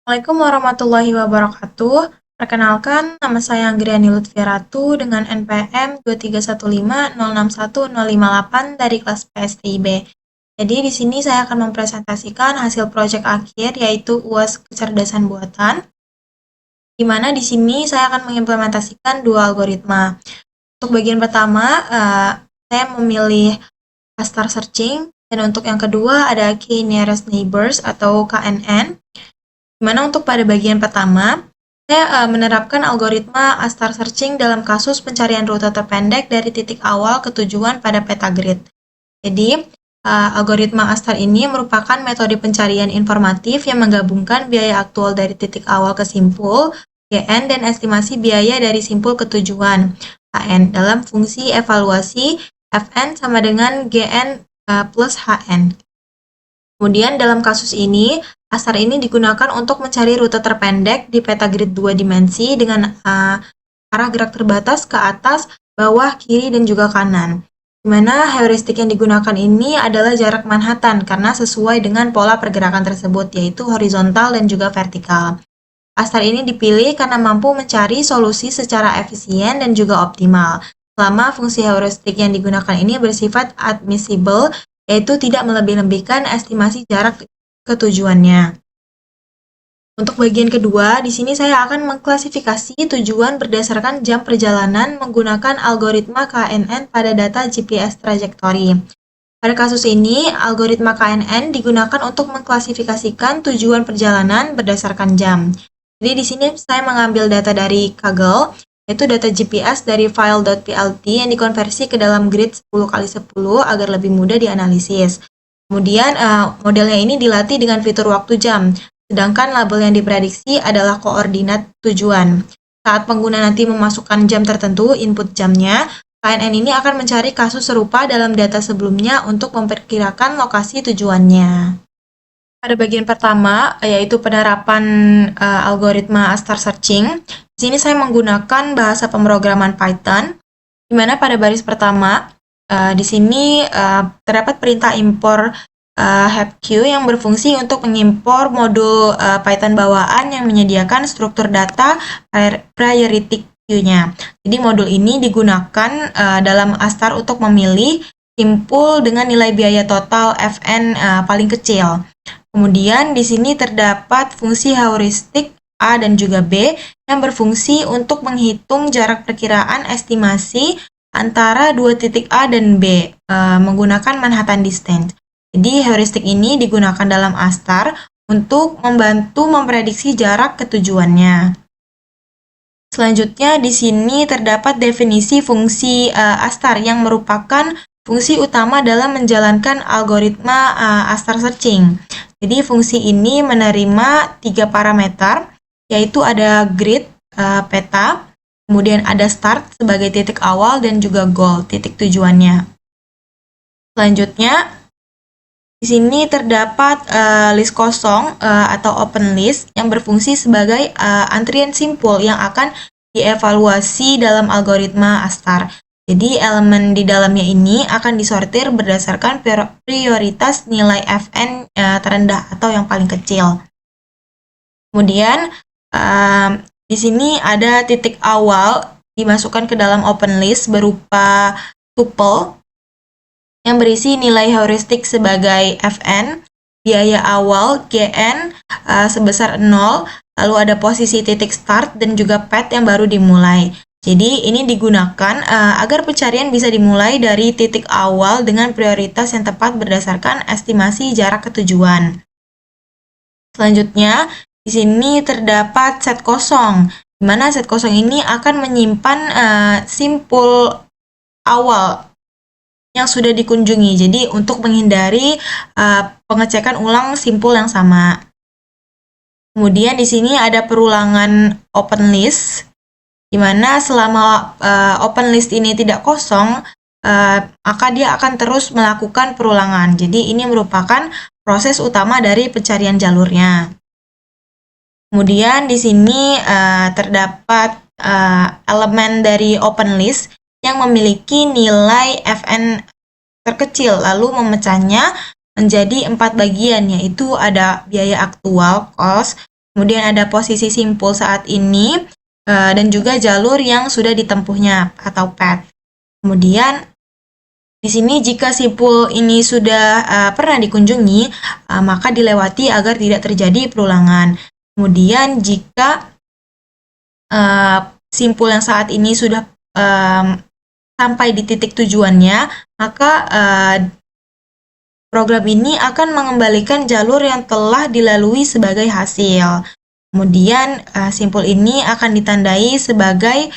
Assalamualaikum warahmatullahi wabarakatuh. Perkenalkan, nama saya Anggriani Lutfi Ratu dengan NPM 231506108 dari kelas PSTIB. Jadi di sini saya akan mempresentasikan hasil proyek akhir yaitu UAS Kecerdasan Buatan. Di mana di sini saya akan mengimplementasikan dua algoritma. Untuk bagian pertama, saya memilih cluster searching, dan untuk yang kedua ada Key Nearest Neighbors atau KNN. Dimana untuk pada bagian pertama, saya menerapkan algoritma star searching dalam kasus pencarian rute terpendek dari titik awal ke tujuan pada peta grid. Jadi, algoritma star ini merupakan metode pencarian informatif yang menggabungkan biaya aktual dari titik awal ke simpul, GN, dan estimasi biaya dari simpul ke tujuan, HN, dalam fungsi evaluasi Fn sama dengan GN plus HN. Kemudian dalam kasus ini, astar ini digunakan untuk mencari rute terpendek di peta grid 2 dimensi dengan arah gerak terbatas ke atas, bawah, kiri, dan juga kanan. Di mana heuristik yang digunakan ini adalah jarak Manhattan karena sesuai dengan pola pergerakan tersebut, yaitu horizontal dan juga vertikal. Astar ini dipilih karena mampu mencari solusi secara efisien dan juga optimal, selama fungsi heuristik yang digunakan ini bersifat admissible, yaitu tidak melebih-lebihkan estimasi jarak ke tujuannya. Untuk bagian kedua, di sini saya akan mengklasifikasi tujuan berdasarkan jam perjalanan menggunakan algoritma KNN pada data GPS trajectory. Pada kasus ini, algoritma KNN digunakan untuk mengklasifikasikan tujuan perjalanan berdasarkan jam. Jadi di sini saya mengambil data dari Kaggle, yaitu data GPS dari file.plt yang dikonversi ke dalam grid 10x10 agar lebih mudah dianalisis. Kemudian modelnya ini dilatih dengan fitur waktu jam, sedangkan label yang diprediksi adalah koordinat tujuan. Saat pengguna nanti memasukkan jam tertentu, input jamnya, KNN ini akan mencari kasus serupa dalam data sebelumnya untuk memperkirakan lokasi tujuannya. Pada bagian pertama, yaitu penerapan algoritma star searching. Di sini saya menggunakan bahasa pemrograman Python, di mana pada baris pertama, di sini terdapat perintah impor HEPQ yang berfungsi untuk mengimpor modul Python bawaan yang menyediakan struktur data priority queue-nya. Jadi modul ini digunakan dalam astar untuk memilih simpul dengan nilai biaya total Fn paling kecil. Kemudian di sini terdapat fungsi heuristik A dan juga B yang berfungsi untuk menghitung jarak perkiraan estimasi antara dua titik A dan B menggunakan Manhattan Distance. Jadi heuristik ini digunakan dalam astar untuk membantu memprediksi jarak ke tujuannya. Selanjutnya di sini terdapat definisi fungsi astar yang merupakan fungsi utama dalam menjalankan algoritma astar searching. Jadi fungsi ini menerima 3 parameter, yaitu ada grid, peta, kemudian ada start sebagai titik awal dan juga goal, titik tujuannya. Selanjutnya, di sini terdapat list kosong atau open list yang berfungsi sebagai antrian simpul yang akan dievaluasi dalam algoritma astar. Jadi elemen di dalamnya ini akan disortir berdasarkan prioritas nilai Fn terendah atau yang paling kecil. Kemudian di sini ada titik awal dimasukkan ke dalam open list berupa tuple yang berisi nilai heuristik sebagai Fn, biaya awal Gn sebesar 0, lalu ada posisi titik start dan juga path yang baru dimulai. Jadi ini digunakan agar pencarian bisa dimulai dari titik awal dengan prioritas yang tepat berdasarkan estimasi jarak ke tujuan. Selanjutnya, di sini terdapat set kosong, di mana set kosong ini akan menyimpan simpul awal yang sudah dikunjungi. Jadi untuk menghindari pengecekan ulang simpul yang sama. Kemudian di sini ada perulangan open list, di mana selama open list ini tidak kosong, maka dia akan terus melakukan perulangan. Jadi ini merupakan proses utama dari pencarian jalurnya. Kemudian di sini terdapat elemen dari open list yang memiliki nilai Fn terkecil, lalu memecahnya menjadi 4 bagian, yaitu ada biaya aktual, cost, kemudian ada posisi simpul saat ini, dan juga jalur yang sudah ditempuhnya atau path. Kemudian di sini jika simpul ini sudah pernah dikunjungi, maka dilewati agar tidak terjadi perulangan. Kemudian jika simpul yang saat ini sudah sampai di titik tujuannya, maka program ini akan mengembalikan jalur yang telah dilalui sebagai hasil. Kemudian simpul ini akan ditandai sebagai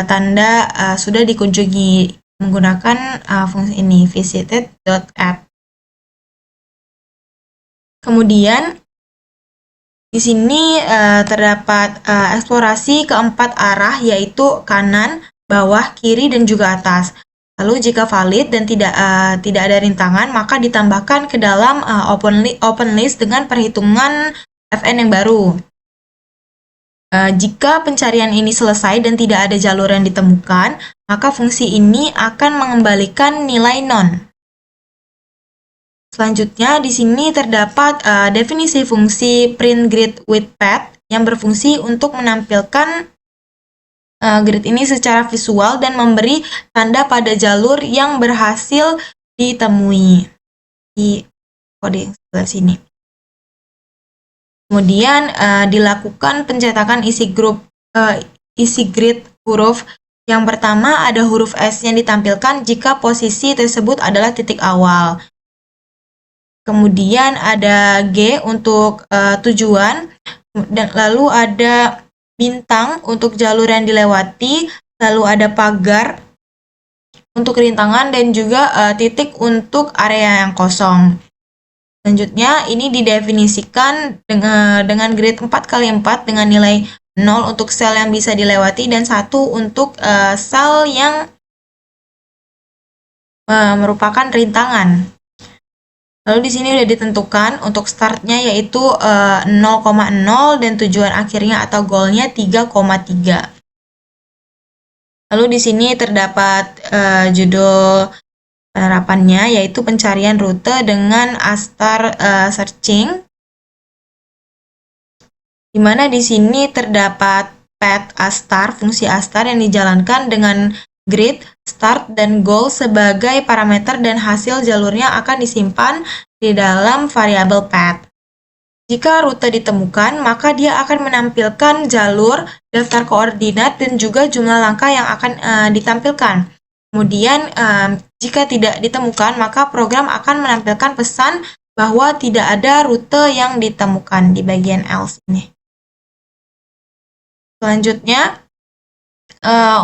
tanda sudah dikunjungi menggunakan fungsi ini, visited.add. Kemudian di sini terdapat eksplorasi keempat arah, yaitu kanan, bawah, kiri, dan juga atas. Lalu jika valid dan tidak ada rintangan, maka ditambahkan ke dalam open list dengan perhitungan Fn yang baru. Jika pencarian ini selesai dan tidak ada jalur yang ditemukan, maka fungsi ini akan mengembalikan nilai non. Selanjutnya, di sini terdapat definisi fungsi print grid with path yang berfungsi untuk menampilkan grid ini secara visual dan memberi tanda pada jalur yang berhasil ditemui di kode yang sebelah sini. Kemudian dilakukan pencetakan isi grid huruf. Yang pertama ada huruf S yang ditampilkan jika posisi tersebut adalah titik awal. Kemudian ada G untuk tujuan, dan lalu ada bintang untuk jalur yang dilewati, lalu ada pagar untuk rintangan, dan juga titik untuk area yang kosong. Selanjutnya, ini didefinisikan dengan grid 4x4 dengan nilai 0 untuk sel yang bisa dilewati dan 1 untuk sel yang merupakan rintangan. Lalu di sini sudah ditentukan untuk startnya yaitu 0,0 dan tujuan akhirnya atau goalnya 3,3. Lalu di sini terdapat judul penerapannya yaitu pencarian rute dengan Astar searching, di mana di sini terdapat path Astar, fungsi Astar yang dijalankan dengan grid, start, dan goal sebagai parameter dan hasil jalurnya akan disimpan di dalam variabel path. Jika rute ditemukan, maka dia akan menampilkan jalur, daftar koordinat, dan juga jumlah langkah yang akan ditampilkan. Kemudian, jika tidak ditemukan, maka program akan menampilkan pesan bahwa tidak ada rute yang ditemukan di bagian else ini. Selanjutnya,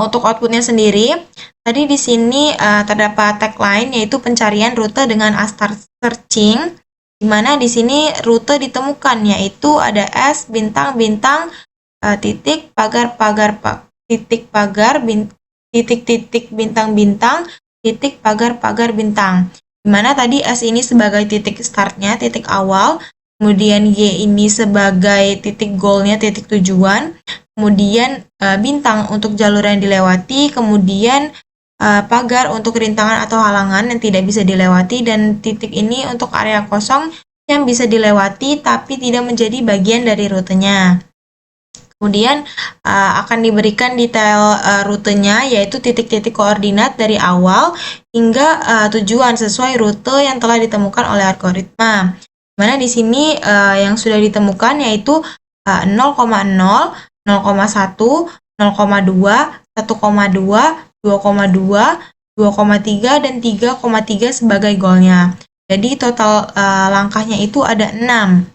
untuk outputnya sendiri, tadi di sini terdapat tagline yaitu pencarian rute dengan Astar searching, di mana di sini rute ditemukan yaitu ada S bintang bintang titik pagar pagar titik pagar titik titik bintang bintang titik pagar pagar bintang, di mana tadi S ini sebagai titik startnya, titik awal, kemudian Y ini sebagai titik goalnya, titik tujuan, kemudian bintang untuk jalur yang dilewati, kemudian pagar untuk rintangan atau halangan yang tidak bisa dilewati, dan titik ini untuk area kosong yang bisa dilewati tapi tidak menjadi bagian dari rutenya. Kemudian akan diberikan detail rutenya yaitu titik-titik koordinat dari awal hingga tujuan sesuai rute yang telah ditemukan oleh algoritma. Mana di sini yang sudah ditemukan yaitu 0,0, 0,1, 0,2, 1,2, 2,2, 2,3, dan 3,3 sebagai goalnya. Jadi total langkahnya itu ada 6.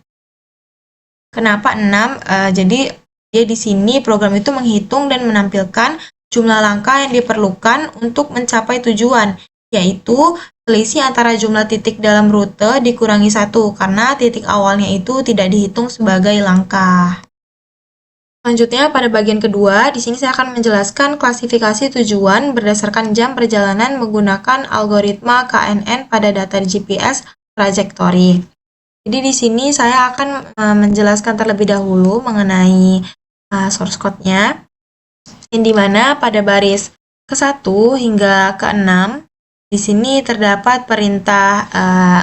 Kenapa 6? Jadi dia di sini program itu menghitung dan menampilkan jumlah langkah yang diperlukan untuk mencapai tujuan, yaitu selisih antara jumlah titik dalam rute dikurangi 1, karena titik awalnya itu tidak dihitung sebagai langkah. Selanjutnya, pada bagian kedua, di sini saya akan menjelaskan klasifikasi tujuan berdasarkan jam perjalanan menggunakan algoritma KNN pada data GPS trajectory. Jadi di sini saya akan menjelaskan terlebih dahulu mengenai source code-nya, di mana pada baris ke-1 hingga ke-6, di sini terdapat perintah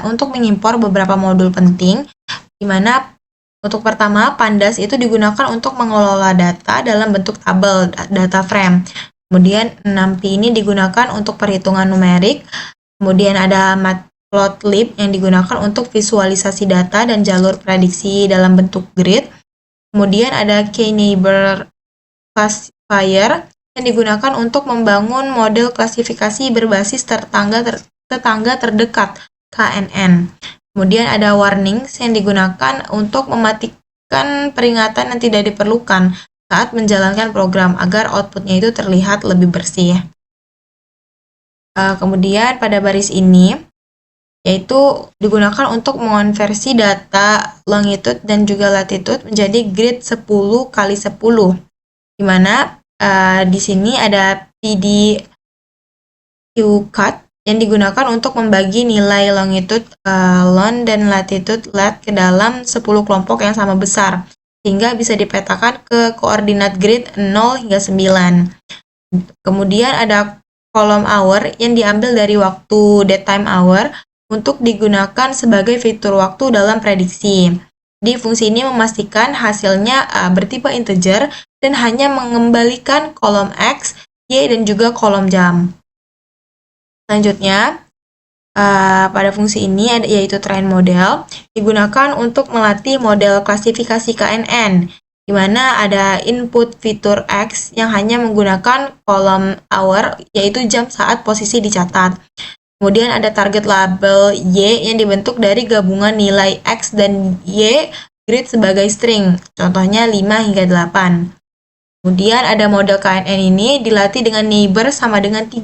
untuk mengimpor beberapa modul penting, di mana Untuk pertama, Pandas itu digunakan untuk mengelola data dalam bentuk tabel, data frame. Kemudian 6P ini digunakan untuk perhitungan numerik. Kemudian ada Matplotlib yang digunakan untuk visualisasi data dan jalur prediksi dalam bentuk grid. Kemudian ada K-Neighbor Classifier yang digunakan untuk membangun model klasifikasi berbasis tetangga terdekat KNN. Kemudian ada warnings yang digunakan untuk mematikan peringatan yang tidak diperlukan saat menjalankan program agar outputnya itu terlihat lebih bersih. Kemudian pada baris ini yaitu digunakan untuk mengonversi data longitude dan juga latitude menjadi grid 10 kali 10, di mana di sini ada PDQ-cut yang digunakan untuk membagi nilai longitude lon dan latitude lat ke dalam 10 kelompok yang sama besar, sehingga bisa dipetakan ke koordinat grid 0 hingga 9. Kemudian ada kolom hour yang diambil dari waktu datetime hour untuk digunakan sebagai fitur waktu dalam prediksi. Di fungsi ini memastikan hasilnya bertipe integer dan hanya mengembalikan kolom X, Y, dan juga kolom jam. Selanjutnya, pada fungsi ini yaitu train model, digunakan untuk melatih model klasifikasi KNN, di mana ada input fitur X yang hanya menggunakan kolom hour, yaitu jam saat posisi dicatat. Kemudian ada target label Y yang dibentuk dari gabungan nilai X dan Y grid sebagai string, contohnya 5 hingga 8. Kemudian ada model KNN ini dilatih dengan neighbor sama dengan 3,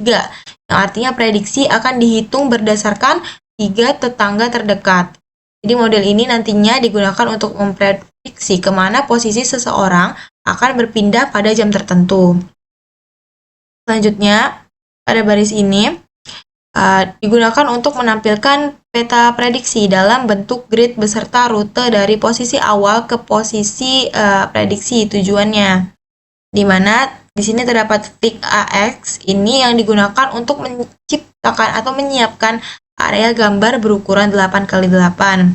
yang artinya prediksi akan dihitung berdasarkan 3 tetangga terdekat. Jadi model ini nantinya digunakan untuk memprediksi kemana posisi seseorang akan berpindah pada jam tertentu. Selanjutnya, pada baris ini digunakan untuk menampilkan peta prediksi dalam bentuk grid beserta rute dari posisi awal ke posisi prediksi tujuannya. Di mana di sini terdapat fig AX ini yang digunakan untuk menciptakan atau menyiapkan area gambar berukuran 8x8.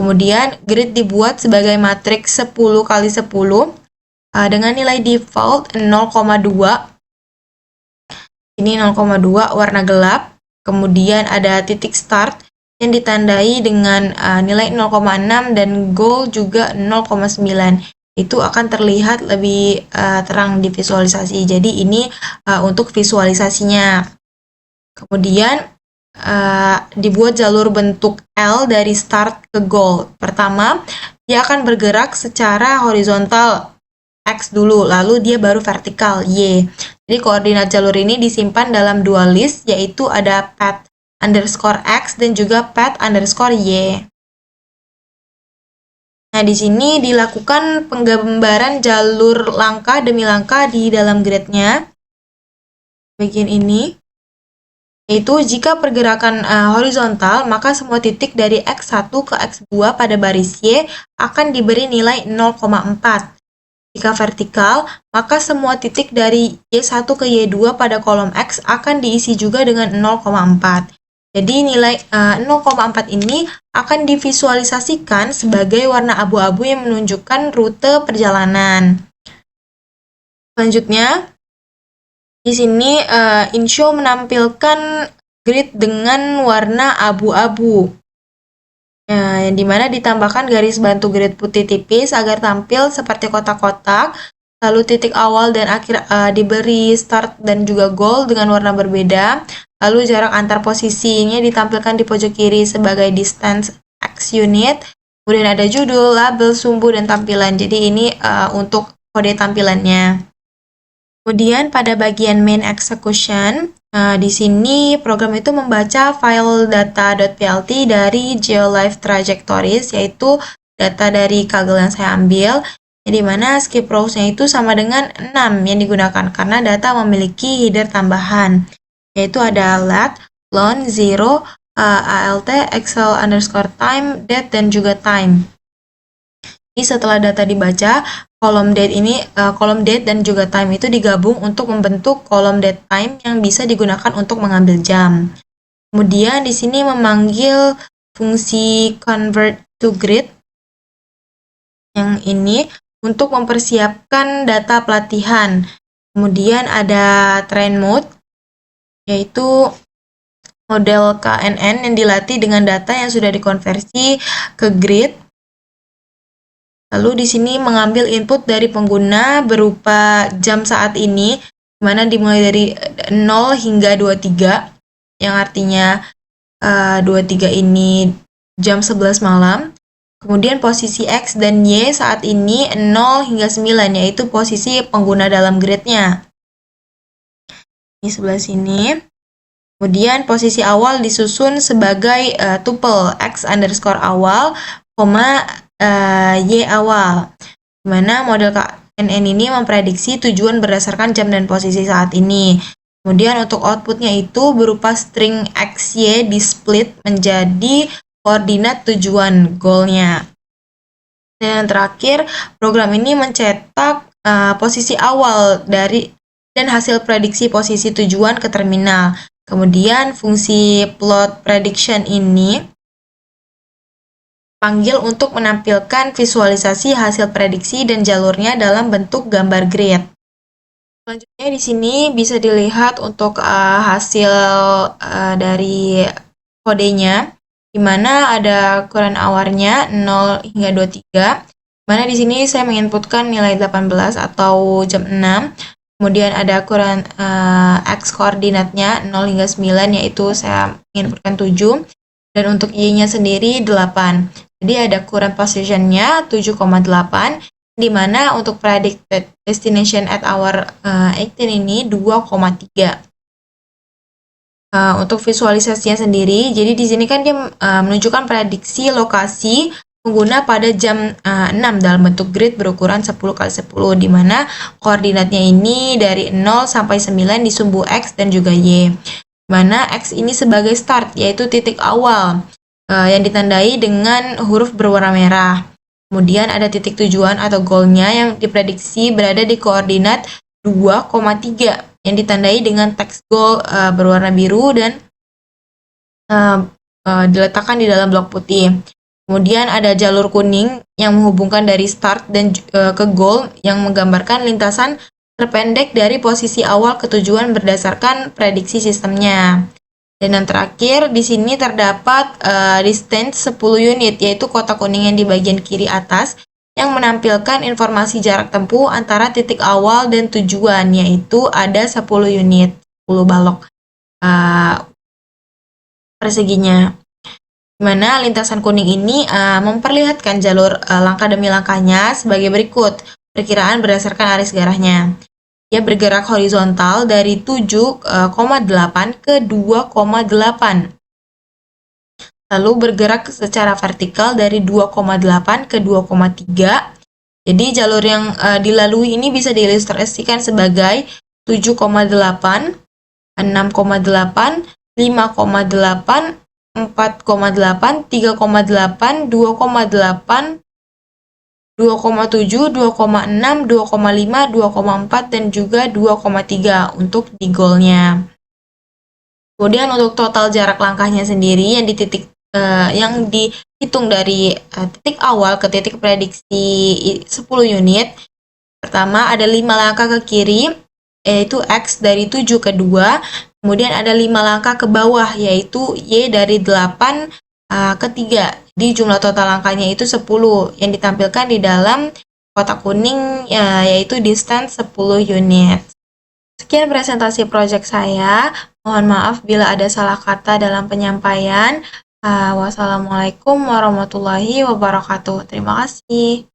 Kemudian grid dibuat sebagai matriks 10x10 dengan nilai default 0,2. Ini 0,2 warna gelap. Kemudian ada titik start yang ditandai dengan nilai 0,6 dan goal juga 0,9. Itu akan terlihat lebih terang di visualisasi. Jadi ini untuk visualisasinya. Kemudian dibuat jalur bentuk L dari start ke goal. Pertama, dia akan bergerak secara horizontal X dulu, lalu dia baru vertikal Y. Jadi koordinat jalur ini disimpan dalam dua list, yaitu ada path underscore X dan juga path underscore Y. Nah, di sini dilakukan penggambaran jalur langkah demi langkah di dalam gridnya. Bagian ini, yaitu jika pergerakan horizontal, maka semua titik dari X1 ke X2 pada baris Y akan diberi nilai 0,4. Jika vertikal, maka semua titik dari Y1 ke Y2 pada kolom X akan diisi juga dengan 0,4. Jadi nilai 0,4 ini akan divisualisasikan sebagai warna abu-abu yang menunjukkan rute perjalanan. Selanjutnya, di sini InShow menampilkan grid dengan warna abu-abu. Yang dimana ditambahkan garis bantu grid putih tipis agar tampil seperti kotak-kotak, lalu titik awal dan akhir diberi start dan juga goal dengan warna berbeda, lalu jarak antar posisinya ditampilkan di pojok kiri sebagai distance X unit, kemudian ada judul, label, sumbu, dan tampilan. Jadi ini untuk kode tampilannya. Kemudian pada bagian main execution, di sini program itu membaca file data.plt dari GeoLive Trajectories, yaitu data dari kagel yang saya ambil, di mana skip rows-nya itu sama dengan 6 yang digunakan karena data memiliki header tambahan, yaitu ada lat, lon, zero, alt, excel underscore time, date, dan juga time. Jadi setelah data dibaca, kolom date dan juga time itu digabung untuk membentuk kolom date time yang bisa digunakan untuk mengambil jam. Kemudian di sini memanggil fungsi convert to grid yang ini untuk mempersiapkan data pelatihan. Kemudian ada train mode, yaitu model KNN yang dilatih dengan data yang sudah dikonversi ke grid. Lalu di sini mengambil input dari pengguna berupa jam saat ini, di mana dimulai dari 0 hingga 23, yang artinya 23 ini jam 11 malam. Kemudian posisi X dan Y saat ini 0 hingga 9, yaitu posisi pengguna dalam gridnya. Di sebelah sini. Kemudian posisi awal disusun sebagai tuple X underscore awal, Y awal. Dimana model KNN ini memprediksi tujuan berdasarkan jam dan posisi saat ini. Kemudian untuk outputnya itu berupa string XY di split menjadi koordinat tujuan goalnya. Dan terakhir, program ini mencetak posisi awal dari dan hasil prediksi posisi tujuan ke terminal. Kemudian fungsi plot prediction ini panggil untuk menampilkan visualisasi hasil prediksi dan jalurnya dalam bentuk gambar grid. Selanjutnya di sini bisa dilihat untuk hasil dari kodenya, di mana ada ukuran hour-nya 0 hingga 23, mana di sini saya menginputkan nilai 18 atau jam 6. Kemudian ada ukuran X koordinatnya 0 hingga 9, yaitu saya menginputkan 7. Dan untuk Y-nya sendiri 8. Jadi ada current position-nya 7,8, di mana untuk predicted destination at hour 18 ini 2,3. Untuk visualisasinya sendiri, jadi di sini kan dia menunjukkan prediksi lokasi pengguna pada jam 6 dalam bentuk grid berukuran 10x10, di mana koordinatnya ini dari 0 sampai 9 di sumbu X dan juga Y. Di mana X ini sebagai start, yaitu titik awal yang ditandai dengan huruf berwarna merah. Kemudian ada titik tujuan atau goalnya yang diprediksi berada di koordinat 2,3 yang ditandai dengan teks goal berwarna biru dan diletakkan di dalam blok putih. Kemudian ada jalur kuning yang menghubungkan dari start dan ke goal yang menggambarkan lintasan terpendek dari posisi awal ke tujuan berdasarkan prediksi sistemnya. Dan yang terakhir, di sini terdapat distance 10 unit, yaitu kotak kuning yang di bagian kiri atas, yang menampilkan informasi jarak tempuh antara titik awal dan tujuan, yaitu ada 10 unit, 10 balok perseginya. Dimana lintasan kuning ini memperlihatkan jalur langkah demi langkahnya sebagai berikut, perkiraan berdasarkan aris garahnya. Dia bergerak horizontal dari 7,8 ke 2,8. Lalu bergerak secara vertikal dari 2,8 ke 2,3. Jadi jalur yang dilalui ini bisa diilustrasikan sebagai 7,8, 6,8, 5,8, 4,8, 3,8, 2,8, 2,7, 2,6, 2,5, 2,4, dan juga 2,3 untuk di goalnya. Kemudian untuk total jarak langkahnya sendiri yang dihitung dari titik awal ke titik prediksi 10 unit. Pertama ada 5 langkah ke kiri, yaitu X dari 7 ke 2. Kemudian ada 5 langkah ke bawah, yaitu Y dari 8 ke 3. Di jumlah total langkahnya itu 10 yang ditampilkan di dalam kotak kuning, yaitu distance 10 unit. Sekian presentasi proyek saya. Mohon maaf bila ada salah kata dalam penyampaian. Wassalamualaikum warahmatullahi wabarakatuh. Terima kasih.